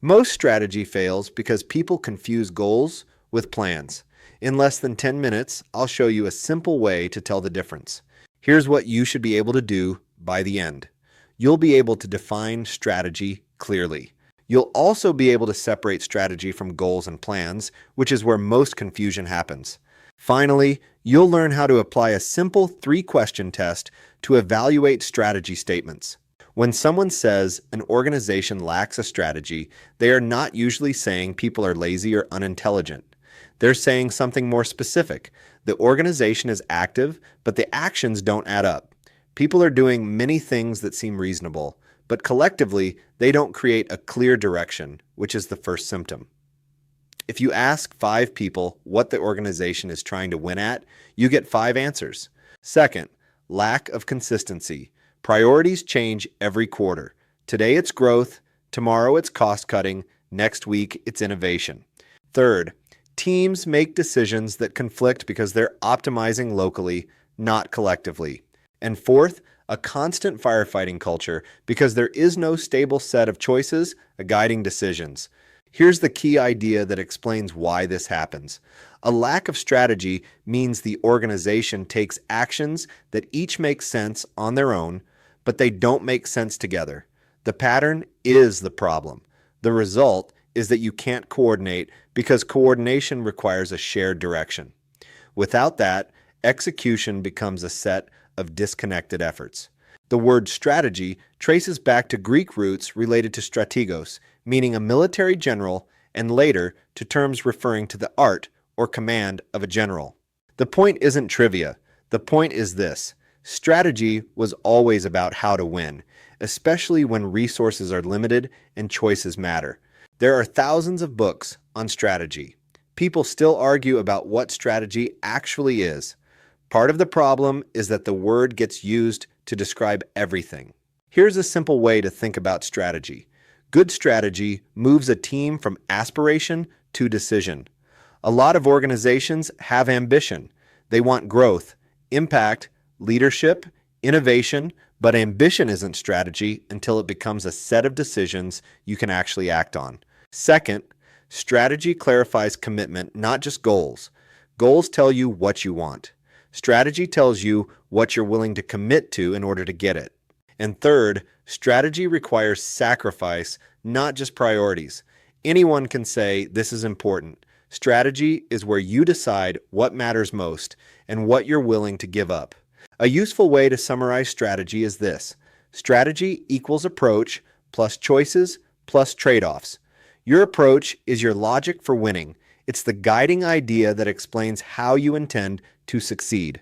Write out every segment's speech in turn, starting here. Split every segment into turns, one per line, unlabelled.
Most strategy fails because people confuse goals with plans. In less than 10 minutes, I'll show you a simple way to tell the difference. Here's what you should be able to do by the end. You'll be able to define strategy clearly. You'll also be able to separate strategy from goals and plans, which is where most confusion happens. Finally, you'll learn how to apply a simple 3-question test to evaluate strategy statements. When someone says an organization lacks a strategy, they are not usually saying people are lazy or unintelligent. They're saying something more specific. The organization is active, but the actions don't add up. People are doing many things that seem reasonable, but collectively, they don't create a clear direction, which is the first symptom. If you ask 5 people what the organization is trying to win at, you get 5 answers. Second, lack of consistency. Priorities change every quarter. Today it's growth, tomorrow it's cost cutting, next week it's innovation. Third, teams make decisions that conflict because they're optimizing locally, not collectively. And fourth, a constant firefighting culture because there is no stable set of choices guiding decisions. Here's the key idea that explains why this happens. A lack of strategy means the organization takes actions that each make sense on their own, but they don't make sense together. The pattern is the problem. The result is that you can't coordinate because coordination requires a shared direction. Without that, execution becomes a set of disconnected efforts. The word strategy traces back to Greek roots related to strategos, meaning a military general, and later to terms referring to the art or command of a general. The point isn't trivia. The point is this. Strategy was always about how to win, especially when resources are limited and choices matter. There are thousands of books on strategy. People still argue about what strategy actually is. Part of the problem is that the word gets used to describe everything. Here's a simple way to think about strategy. Good strategy moves a team from aspiration to decision. A lot of organizations have ambition. They want growth, impact, leadership, innovation, but ambition isn't strategy until it becomes a set of decisions you can actually act on. Second, strategy clarifies commitment, not just goals. Goals tell you what you want. Strategy tells you what you're willing to commit to in order to get it. And third, strategy requires sacrifice, not just priorities. Anyone can say this is important. Strategy is where you decide what matters most and what you're willing to give up. A useful way to summarize strategy is this. Strategy equals approach plus choices plus trade-offs. Your approach is your logic for winning. It's the guiding idea that explains how you intend to succeed.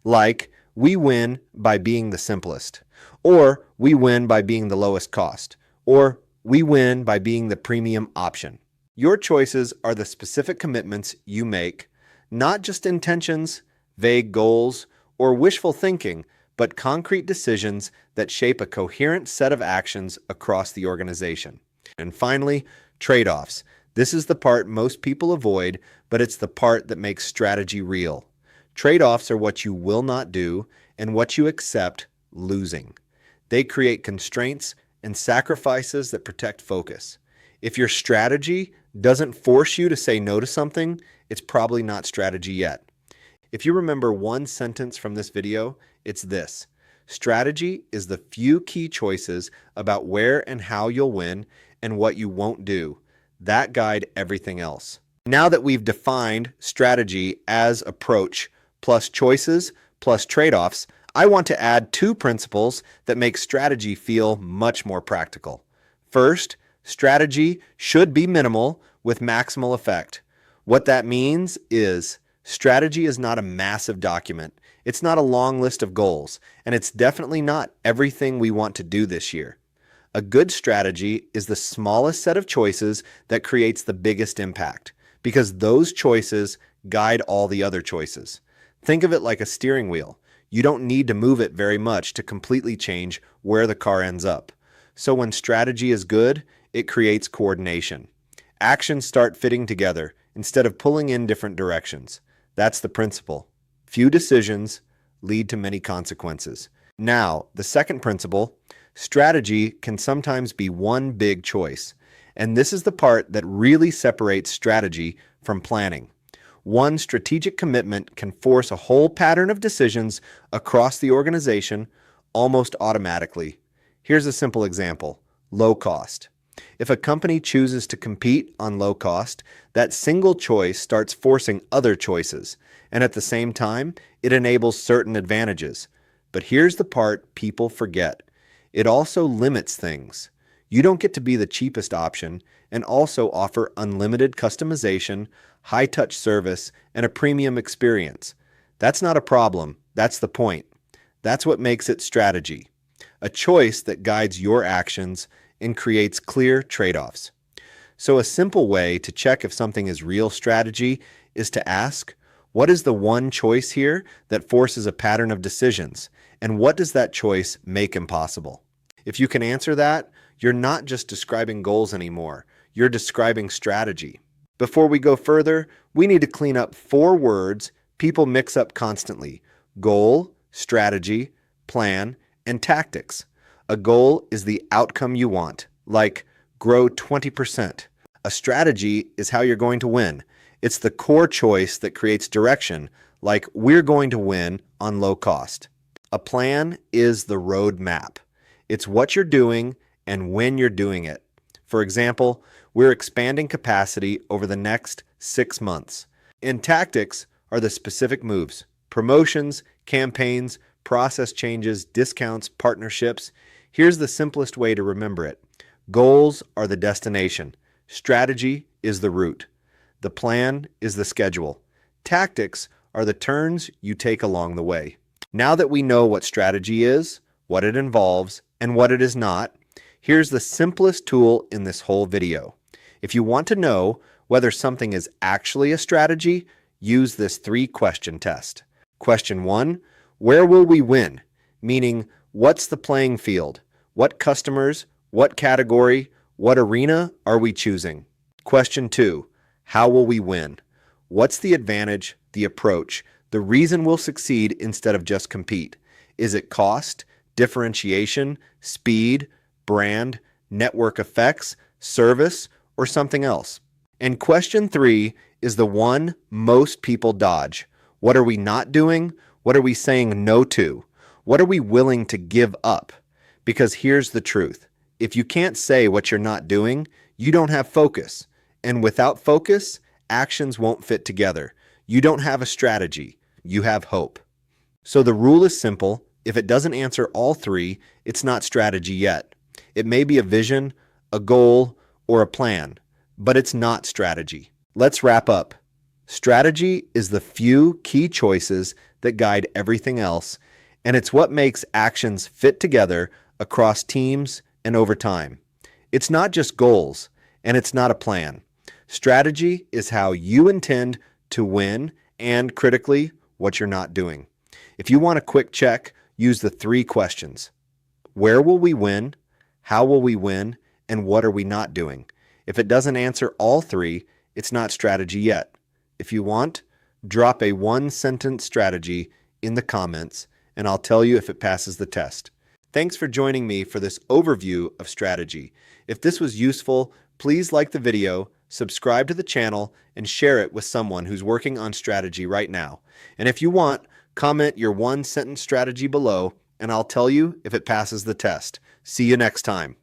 Like, we win by being the simplest, or we win by being the lowest cost, or we win by being the premium option. Your choices are the specific commitments you make, not just intentions, vague goals, or wishful thinking, but concrete decisions that shape a coherent set of actions across the organization. And finally, trade-offs. This is the part most people avoid, but it's the part that makes strategy real. Trade-offs are what you will not do and what you accept losing. They create constraints and sacrifices that protect focus. If your strategy doesn't force you to say no to something, it's probably not strategy yet. If you remember one sentence from this video, it's this. Strategy is the few key choices about where and how you'll win and what you won't do. That guide everything else. Now that we've defined strategy as approach plus choices plus trade-offs, I want to add 2 principles that make strategy feel much more practical. First, strategy should be minimal with maximal effect. What that means is strategy is not a massive document. It's not a long list of goals, and it's definitely not everything we want to do this year. A good strategy is the smallest set of choices that creates the biggest impact, because those choices guide all the other choices. Think of it like a steering wheel. You don't need to move it very much to completely change where the car ends up. So when strategy is good, it creates coordination. Actions start fitting together instead of pulling in different directions. That's the principle. Few decisions lead to many consequences. Now, the second principle, strategy can sometimes be one big choice. And this is the part that really separates strategy from planning. One strategic commitment can force a whole pattern of decisions across the organization almost automatically. Here's a simple example: low cost. If a company chooses to compete on low cost, that single choice starts forcing other choices, and at the same time, it enables certain advantages. But here's the part people forget: it also limits things. You don't get to be the cheapest option and also offer unlimited customization, high-touch service, and a premium experience. That's not a problem, that's the point. That's what makes it strategy. A choice that guides your actions and creates clear trade-offs. So a simple way to check if something is real strategy is to ask, what is the one choice here that forces a pattern of decisions? And what does that choice make impossible? If you can answer that, you're not just describing goals anymore. You're describing strategy. Before we go further, we need to clean up 4 words people mix up constantly: goal, strategy, plan, and tactics. A goal is the outcome you want, like grow 20%. A strategy is how you're going to win. It's the core choice that creates direction, like we're going to win on low cost. A plan is the road map. It's what you're doing and when you're doing it. For example, we're expanding capacity over the next 6 months. And tactics are the specific moves: promotions, campaigns, process changes, discounts, partnerships. Here's the simplest way to remember it: goals are the destination. Strategy is the route. The plan is the schedule. Tactics are the turns you take along the way. Now that we know what strategy is, what it involves, and what it is not, here's the simplest tool in this whole video. If you want to know whether something is actually a strategy, use this 3-question test. Question 1, where will we win? Meaning, what's the playing field? What customers, what category, what arena are we choosing? Question 2, how will we win? What's the advantage, the approach, the reason we'll succeed instead of just compete? Is it cost, differentiation, speed, brand, network effects, service, or something else? And question 3 is the one most people dodge. What are we not doing? What are we saying no to? What are we willing to give up? Because here's the truth: if you can't say what you're not doing, you don't have focus. And without focus, actions won't fit together. You don't have a strategy. You have hope. So the rule is simple: if it doesn't answer all 3, it's not strategy yet. It may be a vision, a goal, or a plan, but it's not strategy. Let's wrap up. Strategy is the few key choices that guide everything else, and it's what makes actions fit together across teams and over time. It's not just goals, and it's not a plan. Strategy is how you intend to win and, critically, what you're not doing. If you want a quick check, use the 3 questions. Where will we win? How will we win? And what are we not doing? If it doesn't answer all 3, it's not strategy yet. If you want, drop a 1-sentence strategy in the comments, and I'll tell you if it passes the test. Thanks for joining me for this overview of strategy. If this was useful, please like the video, subscribe to the channel, and share it with someone who's working on strategy right now. And if you want, comment your 1-sentence strategy below, and I'll tell you if it passes the test. See you next time.